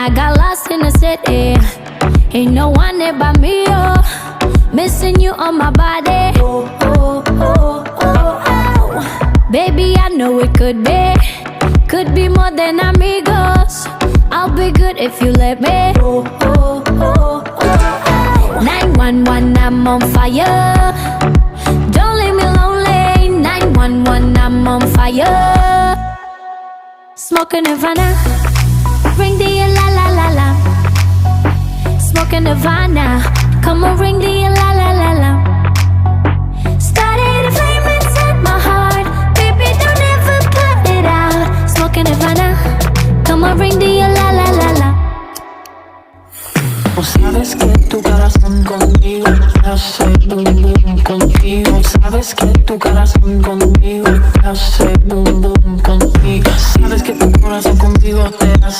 I got lost in the city. Ain't no one there but me, oh. Missing you on my body. Oh, oh, oh, oh, oh. Baby, I know it could be more than amigos. I'll be good if you let me. Oh, oh, oh, oh. 911, I'm on fire. Don't leave me lonely. 911, I'm on fire. Smoking Nirvana, ring the la la la la. Smoking Nirvana, come on, ring the la la la la. Started a flame inside my heart, baby, don't ever put it out. Smoking Nirvana, come on, ring the la la la la. Sabes que tu corazón conmigo hace boom boom contigo. Sabes que tu corazón conmigo hace boom boom contigo. Sabes que tu corazón contigo te hace